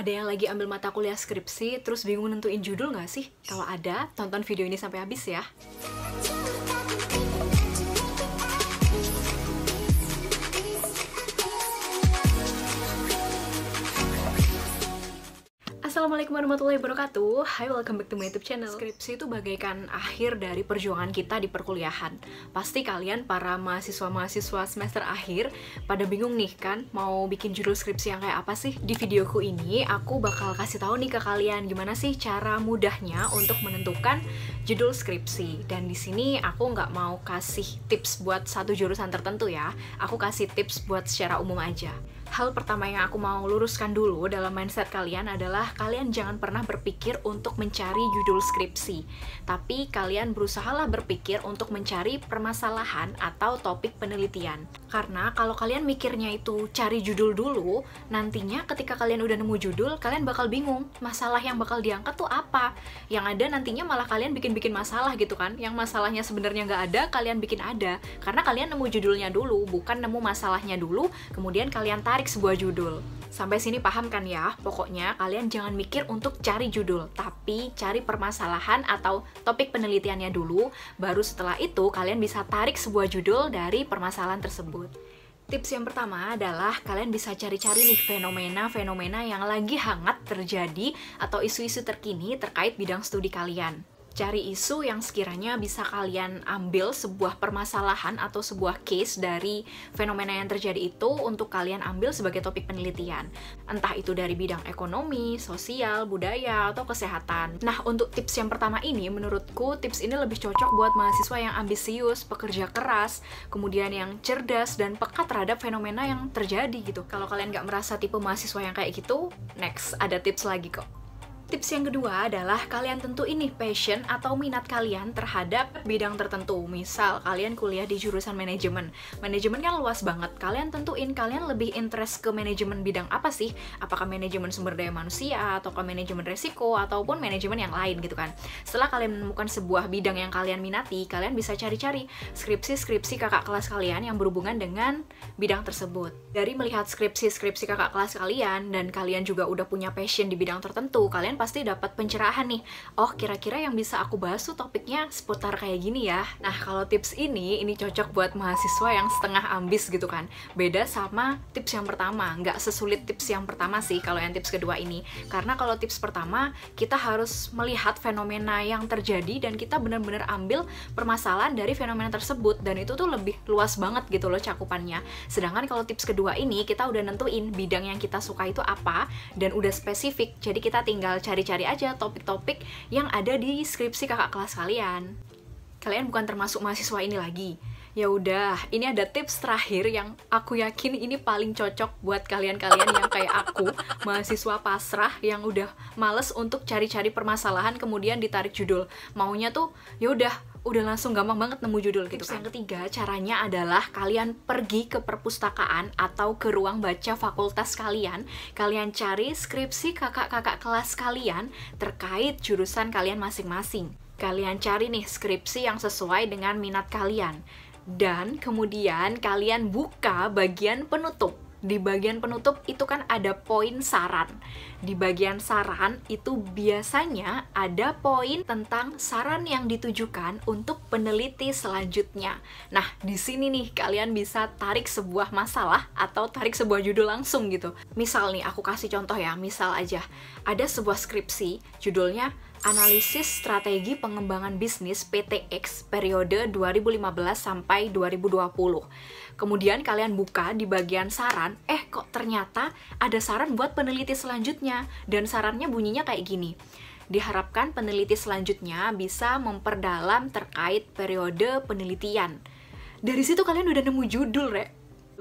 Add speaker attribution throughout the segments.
Speaker 1: Ada yang lagi ambil mata kuliah skripsi, terus bingung nentuin judul nggak sih? Kalau ada, tonton video ini sampai habis ya. Assalamualaikum warahmatullahi wabarakatuh. Hai, welcome back to my YouTube channel. Skripsi itu bagaikan akhir dari perjuangan kita di perkuliahan. Pasti kalian para mahasiswa-mahasiswa semester akhir pada bingung nih kan, mau bikin judul skripsi yang kayak apa sih? Di videoku ini aku bakal kasih tahu nih ke kalian gimana sih cara mudahnya untuk menentukan judul skripsi. Dan di sini aku nggak mau kasih tips buat satu jurusan tertentu ya. Aku kasih tips buat secara umum aja. Hal pertama yang aku mau luruskan dulu dalam mindset kalian adalah kalian jangan pernah berpikir untuk mencari judul skripsi, tapi kalian berusahalah berpikir untuk mencari permasalahan atau topik penelitian. Karena kalau kalian mikirnya itu cari judul dulu, nantinya ketika kalian udah nemu judul, kalian bakal bingung masalah yang bakal diangkat tuh apa. Yang ada nantinya malah kalian bikin-bikin masalah gitu kan, yang masalahnya sebenarnya nggak ada, kalian bikin ada. Karena kalian nemu judulnya dulu, bukan nemu masalahnya dulu, kemudian kalian tarik sebuah judul. Sampai sini paham kan ya? Pokoknya kalian jangan mikir untuk cari judul, tapi cari permasalahan atau topik penelitiannya dulu, baru setelah itu kalian bisa tarik sebuah judul dari permasalahan tersebut. Tips yang pertama adalah kalian bisa cari-cari nih fenomena-fenomena yang lagi hangat terjadi atau isu-isu terkini terkait bidang studi kalian. Cari isu yang sekiranya bisa kalian ambil sebuah permasalahan atau sebuah case dari fenomena yang terjadi itu untuk kalian ambil sebagai topik penelitian. Entah itu dari bidang ekonomi, sosial, budaya, atau kesehatan. Nah, untuk tips yang pertama ini, menurutku tips ini lebih cocok buat mahasiswa yang ambisius, pekerja keras, kemudian yang cerdas dan peka terhadap fenomena yang terjadi gitu. Kalau kalian nggak merasa tipe mahasiswa yang kayak gitu, next, ada tips lagi kok. Tips yang kedua adalah kalian tentuin nih passion atau minat kalian terhadap bidang tertentu. Misal kalian kuliah di jurusan manajemen. Manajemen kan luas banget. Kalian tentuin kalian lebih interest ke manajemen bidang apa sih? Apakah manajemen sumber daya manusia, atau ke manajemen resiko, ataupun manajemen yang lain gitu kan. Setelah kalian menemukan sebuah bidang yang kalian minati, kalian bisa cari-cari skripsi-skripsi kakak kelas kalian yang berhubungan dengan bidang tersebut. Dari melihat skripsi-skripsi kakak kelas kalian, dan kalian juga udah punya passion di bidang tertentu, kalian pasti dapat pencerahan nih. Oh, kira-kira yang bisa aku bahas tuh topiknya seputar kayak gini ya. Nah, kalau tips ini cocok buat mahasiswa yang setengah ambis gitu kan. Beda sama tips yang pertama. Nggak sesulit tips yang pertama sih kalau yang tips kedua ini. Karena kalau tips pertama, kita harus melihat fenomena yang terjadi dan kita benar-benar ambil permasalahan dari fenomena tersebut. Dan itu tuh lebih luas banget gitu loh cakupannya. Sedangkan kalau tips kedua ini, kita udah nentuin bidang yang kita suka itu apa dan udah spesifik. Jadi kita tinggal cari-cari aja topik-topik yang ada di skripsi kakak kelas kalian. Kalian bukan termasuk mahasiswa ini lagi. Ya udah, ini ada tips terakhir yang aku yakin ini paling cocok buat kalian-kalian yang kayak aku, mahasiswa pasrah yang udah males untuk cari-cari permasalahan kemudian ditarik judul. Maunya tuh ya udah langsung gampang banget nemu judul gitu kan. Yang ketiga, caranya adalah kalian pergi ke perpustakaan atau ke ruang baca fakultas kalian. Kalian cari skripsi kakak-kakak kelas kalian terkait jurusan kalian masing-masing. Kalian cari nih skripsi yang sesuai dengan minat kalian. Dan kemudian kalian buka bagian penutup. Di bagian penutup itu kan ada poin saran. Di bagian saran itu biasanya ada poin tentang saran yang ditujukan untuk peneliti selanjutnya. Nah, di sini nih kalian bisa tarik sebuah masalah atau tarik sebuah judul langsung gitu. Misal nih, aku kasih contoh ya, misal aja ada sebuah skripsi judulnya Analisis Strategi Pengembangan Bisnis PTX periode 2015 sampai 2020. Kemudian kalian buka di bagian saran, kok ternyata ada saran buat peneliti selanjutnya, dan sarannya bunyinya kayak gini. Diharapkan peneliti selanjutnya bisa memperdalam terkait periode penelitian. Dari situ kalian udah nemu judul, Rek.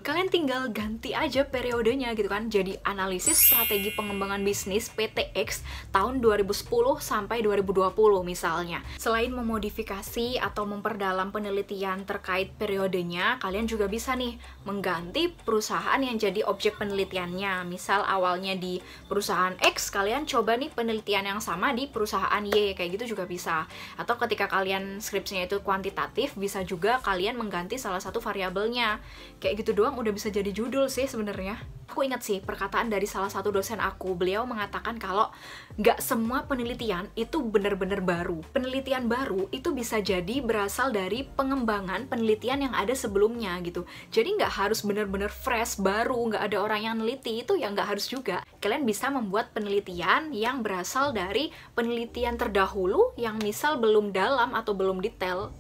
Speaker 1: Kalian tinggal ganti aja periodenya gitu kan. Jadi analisis strategi pengembangan bisnis PTX tahun 2010 sampai 2020 misalnya. Selain memodifikasi atau memperdalam penelitian terkait periodenya, kalian juga bisa nih mengganti perusahaan yang jadi objek penelitiannya. Misal awalnya di perusahaan X, kalian coba nih penelitian yang sama di perusahaan Y, kayak gitu juga bisa. Atau ketika kalian skripsinya itu kuantitatif, bisa juga kalian mengganti salah satu variabelnya. Kayak gitu doang doang udah bisa jadi judul sih sebenarnya. Aku ingat sih perkataan dari salah satu dosen aku, beliau mengatakan kalau nggak semua penelitian itu benar-benar baru. Penelitian baru itu bisa jadi berasal dari pengembangan penelitian yang ada sebelumnya gitu. Jadi nggak harus benar-benar fresh, baru, nggak ada orang yang neliti, itu ya nggak harus juga. Kalian bisa membuat penelitian yang berasal dari penelitian terdahulu yang misal belum dalam atau belum detail.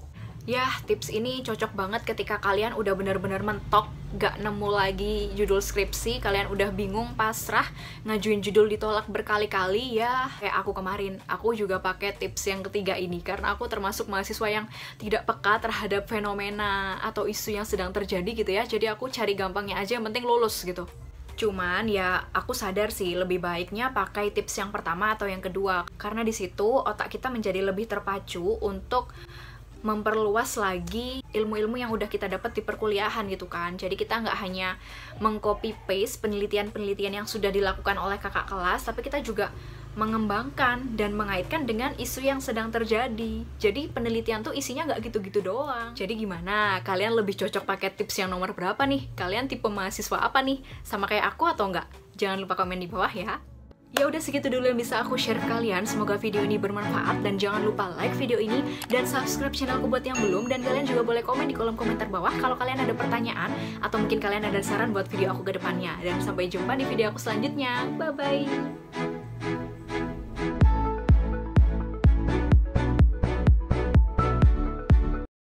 Speaker 1: Ya, tips ini cocok banget ketika kalian udah benar-benar mentok, gak nemu lagi judul skripsi, kalian udah bingung, pasrah, ngajuin judul ditolak berkali-kali, ya kayak aku kemarin. Aku juga pakai tips yang ketiga ini, karena aku termasuk mahasiswa yang tidak peka terhadap fenomena atau isu yang sedang terjadi gitu ya, jadi aku cari gampangnya aja, yang penting lulus gitu. Cuman ya aku sadar sih lebih baiknya pakai tips yang pertama atau yang kedua, karena di situ otak kita menjadi lebih terpacu untuk memperluas lagi ilmu-ilmu yang udah kita dapat di perkuliahan gitu kan. Jadi kita nggak hanya meng-copy paste penelitian-penelitian yang sudah dilakukan oleh kakak kelas, tapi kita juga mengembangkan dan mengaitkan dengan isu yang sedang terjadi. Jadi penelitian tuh isinya nggak gitu-gitu doang. Jadi gimana? Kalian lebih cocok pakai tips yang nomor berapa nih? Kalian tipe mahasiswa apa nih? Sama kayak aku atau enggak? Jangan lupa komen di bawah ya. Ya udah segitu dulu yang bisa aku share ke kalian. Semoga video ini bermanfaat dan jangan lupa like video ini dan subscribe channelku buat yang belum, dan kalian juga boleh komen di kolom komentar bawah kalau kalian ada pertanyaan atau mungkin kalian ada saran buat video aku ke depannya. Dan sampai jumpa di video aku selanjutnya. Bye bye.